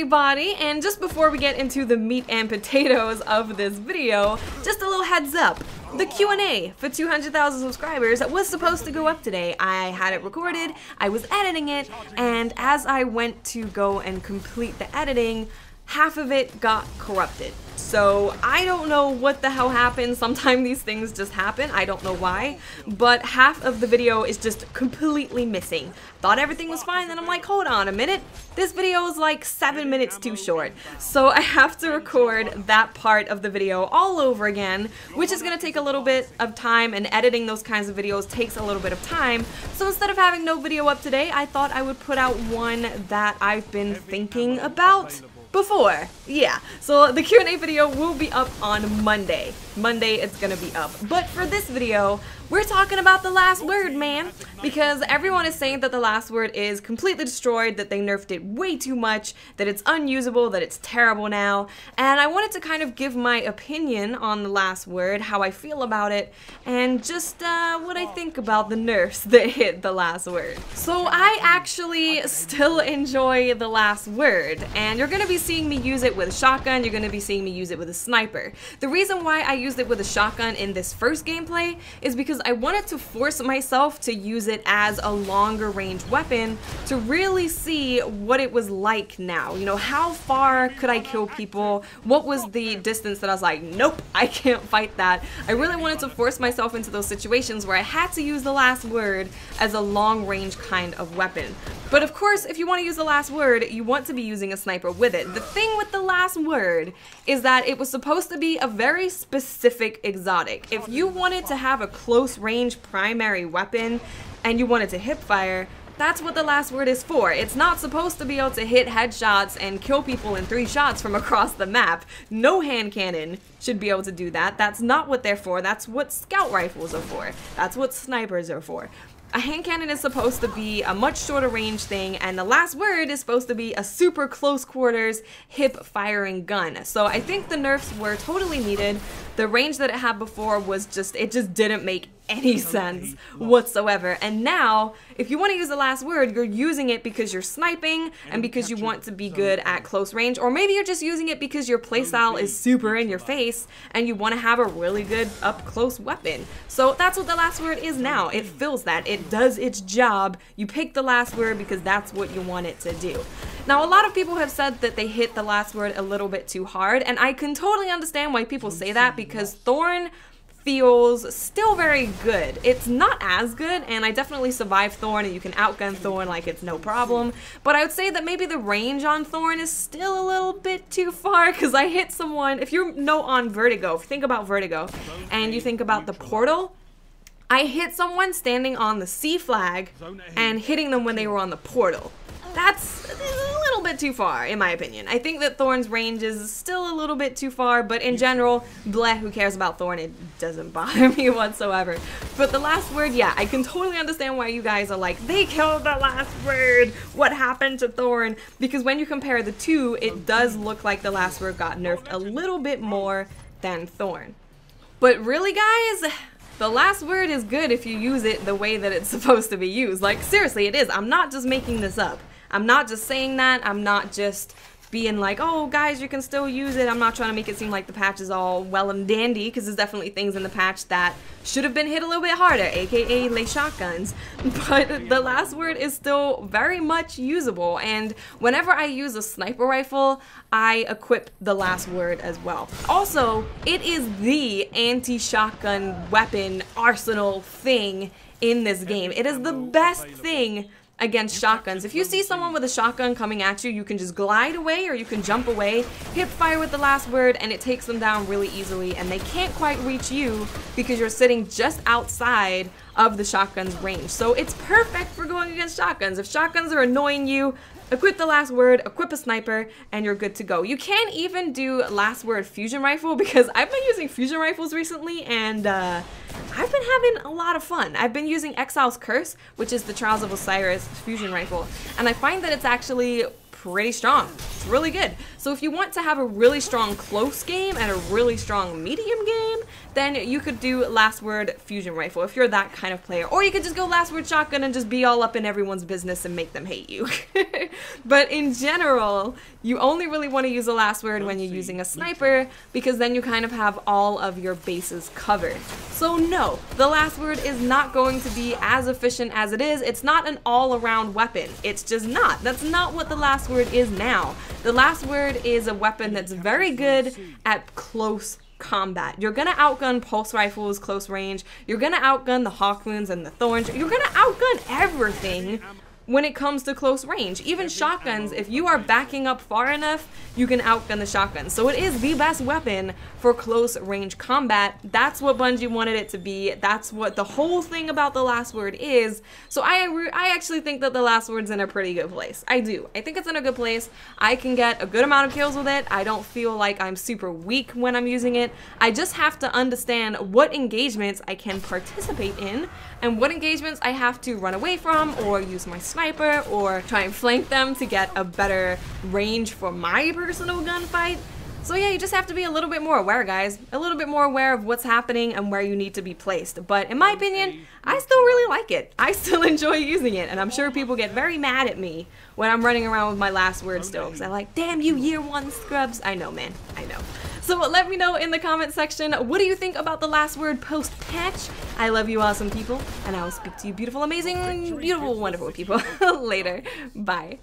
everybody, and just before we get into the meat and potatoes of this video, just a little heads up. The Q&A for 200,000 subscribers was supposed to go up today. I had it recorded, I was editing it, and as I went to go and complete the editing, half of it got corrupted. So I don't know what the hell happened. Sometimes these things just happen. I don't know why, but half of the video is just completely missing. Thought everything was fine, then I'm like, hold on a minute. This video is like 7 minutes too short. So I have to record that part of the video all over again, which is gonna take a little bit of time, and editing those kinds of videos takes a little bit of time. So instead of having no video up today, I thought I would put out one that I've been thinking about before. Yeah, so the Q&A video will be up on Monday. Monday it's gonna be up. But for this video, we're talking about the last word, man. Because everyone is saying that the last word is completely destroyed, that they nerfed it way too much, that it's unusable, that it's terrible now. And I wanted to kind of give my opinion on the last word, how I feel about it, and just what I think about the nerfs that hit the last word. So I actually still enjoy the last word, and you're gonna be seeing me use it with a shotgun, you're gonna be seeing me use it with a sniper. The reason why I used it with a shotgun in this first gameplay is because I wanted to force myself to use it as a longer range weapon to really see what it was like now. You know, how far could I kill people? What was the distance that I was like, nope, I can't fight that. I really wanted to force myself into those situations where I had to use the last word as a long range kind of weapon. But of course, if you want to use the last word, you want to be using a sniper with it. The thing with the last word is that it was supposed to be a very specific exotic. If you wanted to have a close range primary weapon and you wanted to hip fire, that's what the last word is for. It's not supposed to be able to hit headshots and kill people in 3 shots from across the map. No hand cannon should be able to do that. That's not what they're for. That's what scout rifles are for. That's what snipers are for. A hand cannon is supposed to be a much shorter range thing, and the last word is supposed to be a super close quarters hip firing gun. So I think the nerfs were totally needed. The range that it had before was just, it just didn't make any sense whatsoever. And now, if you want to use the last word, you're using it because you're sniping and because you want to be good at close range, or maybe you're just using it because your playstyle is super in your face and you want to have a really good up close weapon. So that's what the last word is now. It fills that. It does its job. You pick the last word because that's what you want it to do. Now, a lot of people have said that they hit the last word a little bit too hard, and I can totally understand why people say that, because Thorn feels still very good. It's not as good, and I definitely survived Thorn, and you can outgun Thorn like it's no problem, but I would say that maybe the range on Thorn is still a little bit too far, because I hit someone, if you know on Vertigo, if you think about Vertigo, and you think about the portal, I hit someone standing on the C flag and hitting them when they were on the portal. That's a little bit too far, in my opinion. I think that Thorn's range is still a little bit too far, but in general, bleh, who cares about Thorn? It doesn't bother me whatsoever. But the last word, yeah, I can totally understand why you guys are like, they killed the last word, what happened to Thorn? Because when you compare the two, it does look like the last word got nerfed a little bit more than Thorn. But really, guys, the last word is good if you use it the way that it's supposed to be used. Like, seriously, it is. I'm not just making this up. I'm not just saying that. I'm not just being like, oh, guys, you can still use it. I'm not trying to make it seem like the patch is all well and dandy, because there's definitely things in the patch that should have been hit a little bit harder, aka lay shotguns. But the last word is still very much usable, and whenever I use a sniper rifle, I equip the last word as well. Also, it is the anti-shotgun weapon arsenal thing in this game. It is the best thing against shotguns. If you see someone with a shotgun coming at you, you can just glide away or you can jump away, hip fire with the last word, and it takes them down really easily, and they can't quite reach you because you're sitting just outside of the shotgun's range. So it's perfect for going against shotguns. If shotguns are annoying you, equip the last word, equip a sniper, and you're good to go. You can even do last word fusion rifle, because I've been using fusion rifles recently, and I've been having a lot of fun. I've been using Exile's Curse, which is the Trials of Osiris fusion rifle, and I find that it's actually pretty strong. It's really good. So if you want to have a really strong close game and a really strong medium game, then you could do Last Word Fusion Rifle if you're that kind of player. Or you could just go Last Word Shotgun and just be all up in everyone's business and make them hate you. But in general, you only really want to use a Last Word when you're using a sniper, because then you kind of have all of your bases covered. So no, the Last Word is not going to be as efficient as it is. It's not an all-around weapon. It's just not. That's not what the Last Word is now. The Last Word is a weapon that's very good at close combat. You're gonna outgun pulse rifles close range. You're gonna outgun the Hawkmoons and the Thorns. You're gonna outgun everything when it comes to close range. Even shotguns, if you are backing up far enough, you can outgun the shotgun. So it is the best weapon for close range combat. That's what Bungie wanted it to be. That's what the whole thing about the Last Word is. So I actually think that the Last Word's in a pretty good place. I do. I think it's in a good place. I can get a good amount of kills with it. I don't feel like I'm super weak when I'm using it. I just have to understand what engagements I can participate in and what engagements I have to run away from or use my sniper or try and flank them to get a better range for my personal gunfight. So yeah, you just have to be a little bit more aware, guys. A little bit more aware of what's happening and where you need to be placed. But in my opinion, I still really like it. I still enjoy using it, and I'm sure people get very mad at me when I'm running around with my Last Word still, because I'm like, damn you year one scrubs. I know, man, I know. So let me know in the comment section, what do you think about the Last Word post-patch? I love you awesome people, and I will speak to you beautiful, amazing, beautiful, wonderful people later. Bye.